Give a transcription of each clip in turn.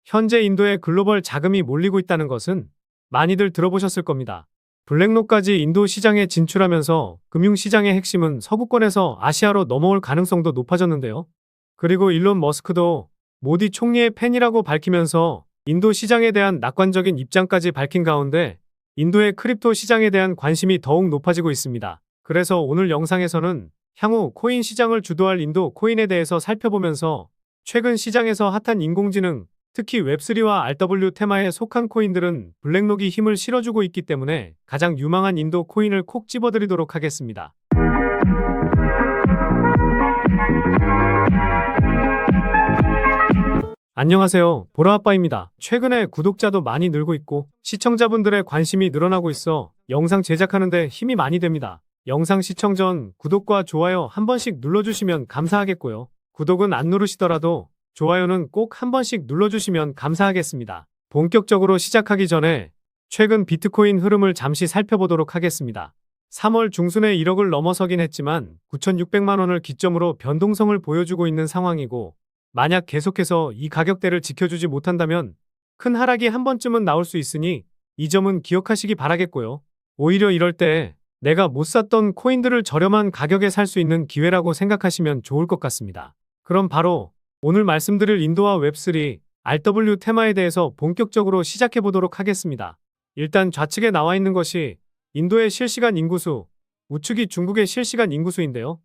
현재 인도에 글로벌 자금이 몰리고 있다는 것은 많이들 들어보셨을 겁니다. 블랙록까지 인도 시장에 진출하면서 금융시장의 핵심은 서구권에서 아시아로 넘어올 가능성도 높아졌는데요. 그리고 일론 머스크도 모디 총리의 팬이라고 밝히면서 인도 시장에 대한 낙관적인 입장까지 밝힌 가운데 인도의 크립토 시장에 대한 관심이 더욱 높아지고 있습니다. 그래서 오늘 영상에서는 향후 코인 시장을 주도할 인도 코인에 대해서 살펴보면서 최근 시장에서 핫한 인공지능, 특히 웹3와 RW 테마에 속한 코인들은 블랙록이 힘을 실어주고 있기 때문에 가장 유망한 인도 코인을 콕 집어드리도록 하겠습니다. 안녕하세요. 보라아빠입니다. 최근에 구독자도 많이 늘고 있고 시청자분들의 관심이 늘어나고 있어 영상 제작하는데 힘이 많이 됩니다. 영상 시청 전 구독과 좋아요 한 번씩 눌러주시면 감사하겠고요. 구독은 안 누르시더라도 좋아요는 꼭 한 번씩 눌러주시면 감사하겠습니다. 본격적으로 시작하기 전에 최근 비트코인 흐름을 잠시 살펴보도록 하겠습니다. 3월 중순에 1억을 넘어서긴 했지만 9,600만 원을 기점으로 변동성을 보여주고 있는 상황이고, 만약 계속해서 이 가격대를 지켜주지 못한다면 큰 하락이 한 번쯤은 나올 수 있으니 이 점은 기억하시기 바라겠고요. 오히려 이럴 때 내가 못 샀던 코인들을 저렴한 가격에 살 수 있는 기회라고 생각하시면 좋을 것 같습니다. 그럼 바로 오늘 말씀드릴 인도와 웹3, RW 테마에 대해서 본격적으로 시작해 보도록 하겠습니다. 일단 좌측에 나와 있는 것이 인도의 실시간 인구수, 우측이 중국의 실시간 인구수인데요.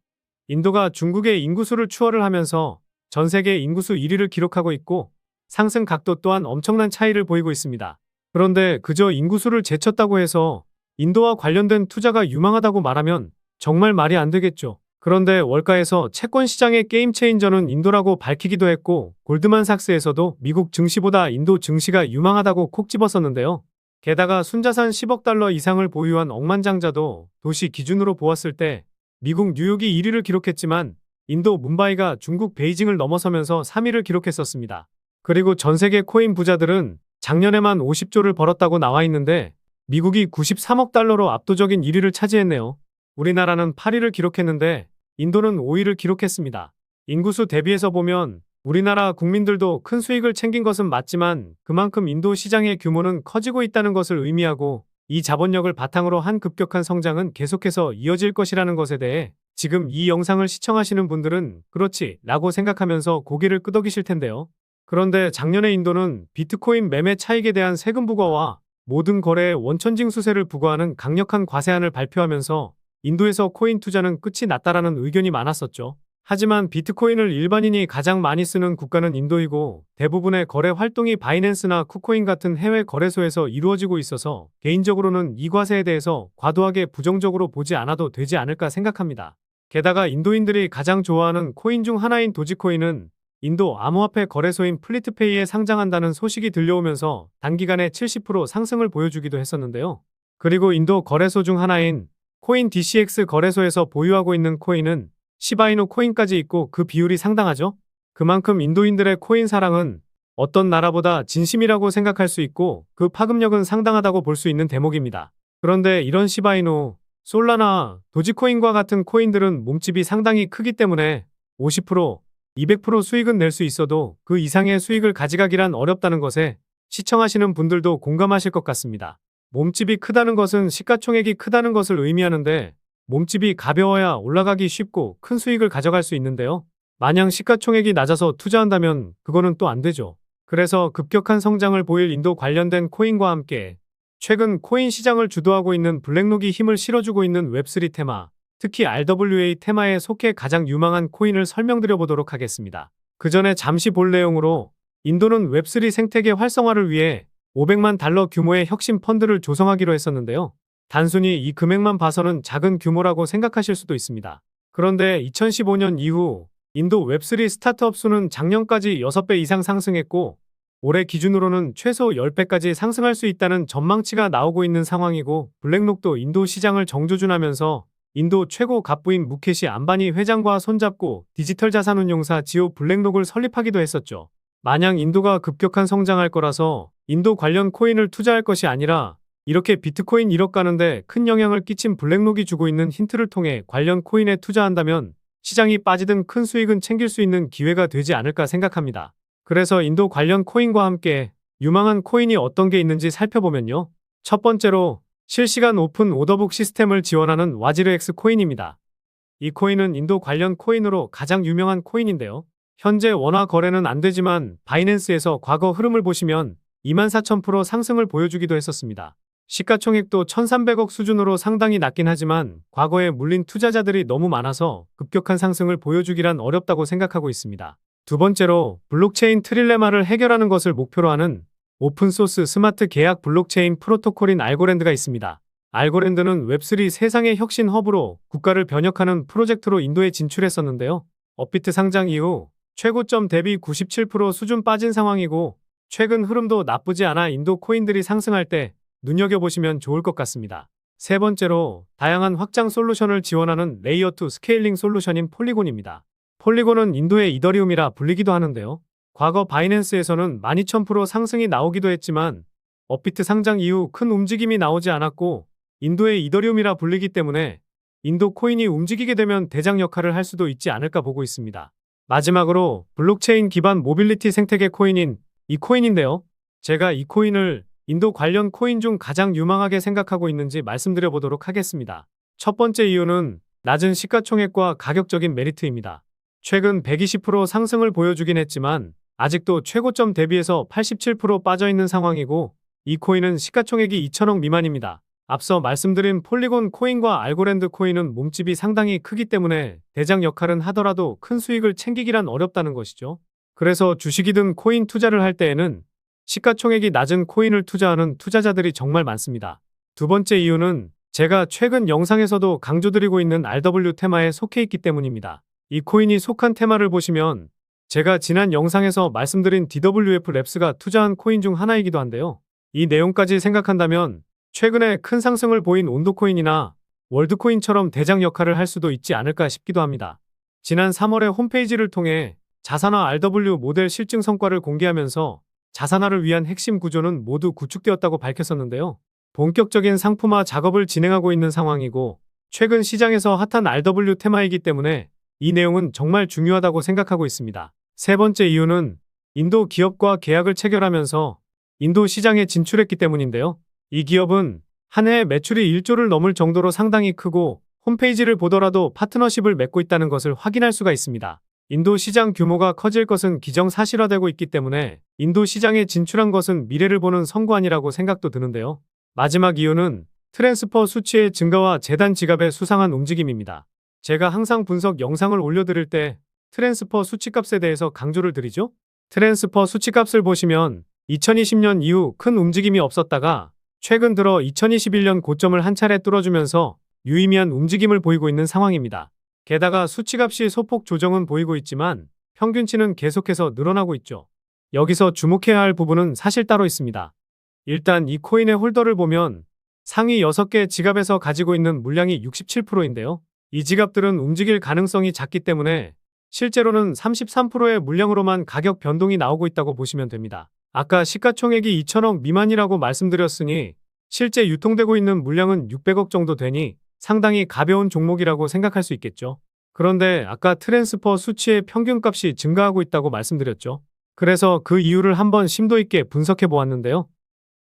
인도가 중국의 인구수를 추월을 하면서 전 세계 인구수 1위를 기록하고 있고 상승 각도 또한 엄청난 차이를 보이고 있습니다. 그런데 그저 인구수를 제쳤다고 해서 인도와 관련된 투자가 유망하다고 말하면 정말 말이 안 되겠죠. 그런데 월가에서 채권 시장의 게임 체인저는 인도라고 밝히기도 했고, 골드만삭스에서도 미국 증시보다 인도 증시가 유망하다고 콕 집었었는데요. 게다가 순자산 10억 달러 이상을 보유한 억만장자도 도시 기준으로 보았을 때 미국 뉴욕이 1위를 기록했지만 인도 뭄바이가 중국 베이징을 넘어서면서 3위를 기록했었습니다. 그리고 전 세계 코인 부자들은 작년에만 50조를 벌었다고 나와 있는데 미국이 93억 달러로 압도적인 1위를 차지했네요. 우리나라는 8위를 기록했는데 인도는 5위를 기록했습니다. 인구수 대비해서 보면 우리나라 국민들도 큰 수익을 챙긴 것은 맞지만 그만큼 인도 시장의 규모는 커지고 있다는 것을 의미하고, 이 자본력을 바탕으로 한 급격한 성장은 계속해서 이어질 것이라는 것에 대해 지금 이 영상을 시청하시는 분들은 그렇지 라고 생각하면서 고개를 끄덕이실 텐데요. 그런데 작년에 인도는 비트코인 매매 차익에 대한 세금 부과와 모든 거래에 원천징수세를 부과하는 강력한 과세안을 발표하면서 인도에서 코인 투자는 끝이 났다라는 의견이 많았었죠. 하지만 비트코인을 일반인이 가장 많이 쓰는 국가는 인도이고 대부분의 거래 활동이 바이낸스나 쿠코인 같은 해외 거래소에서 이루어지고 있어서 개인적으로는 이 과세에 대해서 과도하게 부정적으로 보지 않아도 되지 않을까 생각합니다. 게다가 인도인들이 가장 좋아하는 코인 중 하나인 도지코인은 인도 암호화폐 거래소인 플리트페이에 상장한다는 소식이 들려오면서 단기간에 70% 상승을 보여주기도 했었는데요. 그리고 인도 거래소 중 하나인 코인 DCX 거래소에서 보유하고 있는 코인은 시바이누 코인까지 있고 그 비율이 상당하죠. 그만큼 인도인들의 코인 사랑은 어떤 나라보다 진심이라고 생각할 수 있고 그 파급력은 상당하다고 볼 수 있는 대목입니다. 그런데 이런 시바이누, 솔라나, 도지코인과 같은 코인들은 몸집이 상당히 크기 때문에 50%, 200% 수익은 낼 수 있어도 그 이상의 수익을 가져가기란 어렵다는 것에 시청하시는 분들도 공감하실 것 같습니다. 몸집이 크다는 것은 시가총액이 크다는 것을 의미하는데 몸집이 가벼워야 올라가기 쉽고 큰 수익을 가져갈 수 있는데요. 마냥 시가총액이 낮아서 투자한다면 그거는 또 안 되죠. 그래서 급격한 성장을 보일 인도 관련된 코인과 함께 최근 코인 시장을 주도하고 있는 블랙록이 힘을 실어주고 있는 웹3 테마, 특히 RWA 테마에 속해 가장 유망한 코인을 설명드려 보도록 하겠습니다. 그 전에 잠시 볼 내용으로 인도는 웹3 생태계 활성화를 위해 500만 달러 규모의 혁신 펀드를 조성하기로 했었는데요. 단순히 이 금액만 봐서는 작은 규모라고 생각하실 수도 있습니다. 그런데 2015년 이후 인도 웹3 스타트업 수는 작년까지 6배 이상 상승했고 올해 기준으로는 최소 10배까지 상승할 수 있다는 전망치가 나오고 있는 상황이고, 블랙록도 인도 시장을 정조준하면서 인도 최고 갑부인 무케시 안바니 회장과 손잡고 디지털 자산운용사 지오 블랙록을 설립하기도 했었죠. 마냥 인도가 급격한 성장할 거라서 인도 관련 코인을 투자할 것이 아니라 이렇게 비트코인 1억 가는데 큰 영향을 끼친 블랙록이 주고 있는 힌트를 통해 관련 코인에 투자한다면 시장이 빠지든 큰 수익은 챙길 수 있는 기회가 되지 않을까 생각합니다. 그래서 인도 관련 코인과 함께 유망한 코인이 어떤 게 있는지 살펴보면요. 첫 번째로 실시간 오픈 오더북 시스템을 지원하는 와지르X 코인입니다. 이 코인은 인도 관련 코인으로 가장 유명한 코인인데요. 현재 원화 거래는 안 되지만 바이낸스에서 과거 흐름을 보시면 24,000% 상승을 보여주기도 했었습니다. 시가총액도 1,300억 수준으로 상당히 낮긴 하지만 과거에 물린 투자자들이 너무 많아서 급격한 상승을 보여주기란 어렵다고 생각하고 있습니다. 두 번째로 블록체인 트릴레마를 해결하는 것을 목표로 하는 오픈소스 스마트 계약 블록체인 프로토콜인 알고랜드가 있습니다. 알고랜드는 웹3 세상의 혁신 허브로 국가를 변혁하는 프로젝트로 인도에 진출했었는데요. 업비트 상장 이후 최고점 대비 97% 수준 빠진 상황이고 최근 흐름도 나쁘지 않아 인도 코인들이 상승할 때 눈여겨보시면 좋을 것 같습니다. 세 번째로 다양한 확장 솔루션을 지원하는 레이어2 스케일링 솔루션인 폴리곤입니다. 폴리곤은 인도의 이더리움이라 불리기도 하는데요. 과거 바이낸스에서는 12,000% 상승이 나오기도 했지만 업비트 상장 이후 큰 움직임이 나오지 않았고 인도의 이더리움이라 불리기 때문에 인도 코인이 움직이게 되면 대장 역할을 할 수도 있지 않을까 보고 있습니다. 마지막으로 블록체인 기반 모빌리티 생태계 코인인 이 코인인데요. 제가 이 코인을 인도 관련 코인 중 가장 유망하게 생각하고 있는지 말씀드려 보도록 하겠습니다. 첫 번째 이유는 낮은 시가총액과 가격적인 메리트입니다. 최근 120% 상승을 보여주긴 했지만 아직도 최고점 대비해서 87% 빠져있는 상황이고 이 코인은 시가총액이 2천억 미만입니다. 앞서 말씀드린 폴리곤 코인과 알고랜드 코인은 몸집이 상당히 크기 때문에 대장 역할은 하더라도 큰 수익을 챙기기란 어렵다는 것이죠. 그래서 주식이든 코인 투자를 할 때에는 시가총액이 낮은 코인을 투자하는 투자자들이 정말 많습니다. 두 번째 이유는 제가 최근 영상에서도 강조드리고 있는 RW 테마에 속해 있기 때문입니다. 이 코인이 속한 테마를 보시면 제가 지난 영상에서 말씀드린 DWF 랩스가 투자한 코인 중 하나이기도 한데요. 이 내용까지 생각한다면 최근에 큰 상승을 보인 온도코인이나 월드코인처럼 대장 역할을 할 수도 있지 않을까 싶기도 합니다. 지난 3월에 홈페이지를 통해 자산화 RW 모델 실증 성과를 공개하면서 자산화를 위한 핵심 구조는 모두 구축되었다고 밝혔었는데요. 본격적인 상품화 작업을 진행하고 있는 상황이고 최근 시장에서 핫한 RW 테마이기 때문에 이 내용은 정말 중요하다고 생각하고 있습니다. 세 번째 이유는 인도 기업과 계약을 체결하면서 인도 시장에 진출했기 때문인데요. 이 기업은 한 해에 매출이 1조를 넘을 정도로 상당히 크고 홈페이지를 보더라도 파트너십을 맺고 있다는 것을 확인할 수가 있습니다. 인도 시장 규모가 커질 것은 기정사실화되고 있기 때문에 인도 시장에 진출한 것은 미래를 보는 선관이라고 생각도 드는데요. 마지막 이유는 트랜스퍼 수치의 증가와 재단 지갑의 수상한 움직임입니다. 제가 항상 분석 영상을 올려드릴 때 트랜스퍼 수치값에 대해서 강조를 드리죠. 트랜스퍼 수치값을 보시면 2020년 이후 큰 움직임이 없었다가 최근 들어 2021년 고점을 한 차례 뚫어주면서 유의미한 움직임을 보이고 있는 상황입니다. 게다가 수치값이 소폭 조정은 보이고 있지만 평균치는 계속해서 늘어나고 있죠. 여기서 주목해야 할 부분은 사실 따로 있습니다. 일단 이 코인의 홀더를 보면 상위 6개 지갑에서 가지고 있는 물량이 67%인데요. 이 지갑들은 움직일 가능성이 작기 때문에 실제로는 33%의 물량으로만 가격 변동이 나오고 있다고 보시면 됩니다. 아까 시가총액이 2천억 미만이라고 말씀드렸으니 실제 유통되고 있는 물량은 600억 정도 되니 상당히 가벼운 종목이라고 생각할 수 있겠죠. 그런데 아까 트랜스퍼 수치의 평균값이 증가하고 있다고 말씀드렸죠. 그래서 그 이유를 한번 심도 있게 분석해 보았는데요.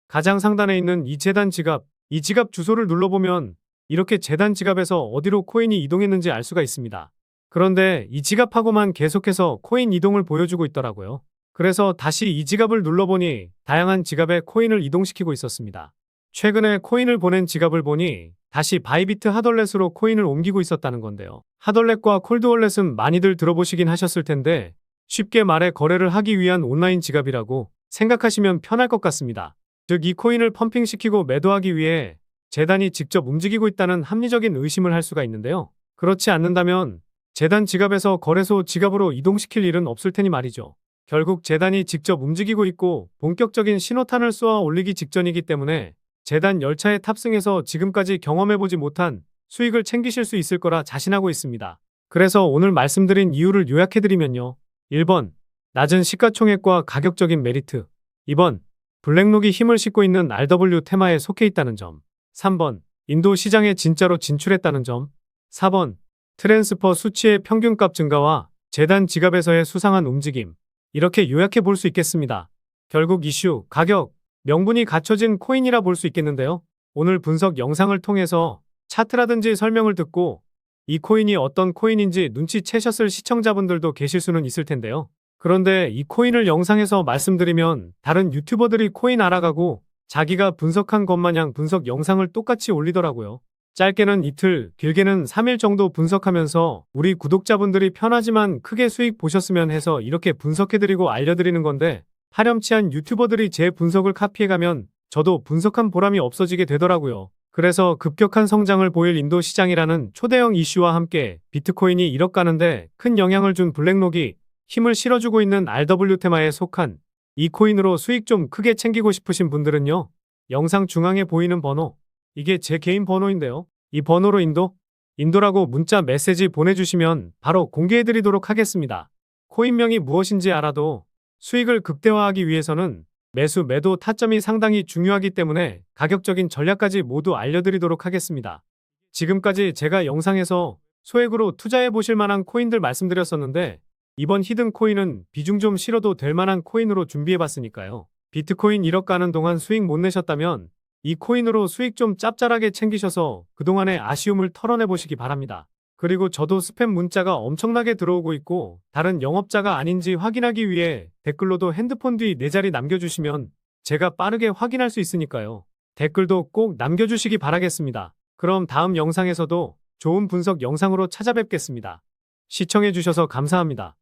가장 상단에 있는 이 재단 지갑, 이 지갑 주소를 눌러보면 이렇게 재단 지갑에서 어디로 코인이 이동했는지 알 수가 있습니다. 그런데 이 지갑하고만 계속해서 코인 이동을 보여주고 있더라고요. 그래서 다시 이 지갑을 눌러보니 다양한 지갑에 코인을 이동시키고 있었습니다. 최근에 코인을 보낸 지갑을 보니 다시 바이비트 핫월렛으로 코인을 옮기고 있었다는 건데요. 핫월렛과 콜드월렛은 많이들 들어보시긴 하셨을 텐데 쉽게 말해 거래를 하기 위한 온라인 지갑이라고 생각하시면 편할 것 같습니다. 즉 이 코인을 펌핑시키고 매도하기 위해 재단이 직접 움직이고 있다는 합리적인 의심을 할 수가 있는데요. 그렇지 않는다면 재단 지갑에서 거래소 지갑으로 이동시킬 일은 없을 테니 말이죠. 결국 재단이 직접 움직이고 있고 본격적인 신호탄을 쏘아 올리기 직전이기 때문에 재단 열차에 탑승해서 지금까지 경험해보지 못한 수익을 챙기실 수 있을 거라 자신하고 있습니다. 그래서 오늘 말씀드린 이유를 요약해드리면요. 1번, 낮은 시가총액과 가격적인 메리트. 2번, 블랙록이 힘을 싣고 있는 RW 테마에 속해 있다는 점. 3번, 인도 시장에 진짜로 진출했다는 점. 4번, 트랜스퍼 수치의 평균값 증가와 재단 지갑에서의 수상한 움직임. 이렇게 요약해 볼 수 있겠습니다. 결국 이슈, 가격, 명분이 갖춰진 코인이라 볼 수 있겠는데요. 오늘 분석 영상을 통해서 차트라든지 설명을 듣고 이 코인이 어떤 코인인지 눈치채셨을 시청자분들도 계실 수는 있을 텐데요. 그런데 이 코인을 영상에서 말씀드리면 다른 유튜버들이 코인 알아가고 자기가 분석한 것 마냥 분석 영상을 똑같이 올리더라고요. 짧게는 이틀, 길게는 3일 정도 분석하면서 우리 구독자분들이 편하지만 크게 수익 보셨으면 해서 이렇게 분석해드리고 알려드리는 건데 파렴치한 유튜버들이 제 분석을 카피해가면 저도 분석한 보람이 없어지게 되더라고요. 그래서 급격한 성장을 보일 인도 시장이라는 초대형 이슈와 함께 비트코인이 1억 가는데 큰 영향을 준 블랙록이 힘을 실어주고 있는 RW 테마에 속한 이 코인으로 수익 좀 크게 챙기고 싶으신 분들은요. 영상 중앙에 보이는 번호, 이게 제 개인 번호인데요. 이 번호로 인도라고 문자 메시지 보내주시면 바로 공개해드리도록 하겠습니다. 코인명이 무엇인지 알아도 수익을 극대화하기 위해서는 매수, 매도 타점이 상당히 중요하기 때문에 가격적인 전략까지 모두 알려드리도록 하겠습니다. 지금까지 제가 영상에서 소액으로 투자해 보실 만한 코인들 말씀드렸었는데 이번 히든 코인은 비중 좀 실어도 될 만한 코인으로 준비해 봤으니까요. 비트코인 1억 가는 동안 수익 못 내셨다면 이 코인으로 수익 좀 짭짤하게 챙기셔서 그동안의 아쉬움을 털어내 보시기 바랍니다. 그리고 저도 스팸 문자가 엄청나게 들어오고 있고 다른 영업자가 아닌지 확인하기 위해 댓글로도 핸드폰 뒤 4자리 남겨주시면 제가 빠르게 확인할 수 있으니까요. 댓글도 꼭 남겨주시기 바라겠습니다. 그럼 다음 영상에서도 좋은 분석 영상으로 찾아뵙겠습니다. 시청해주셔서 감사합니다.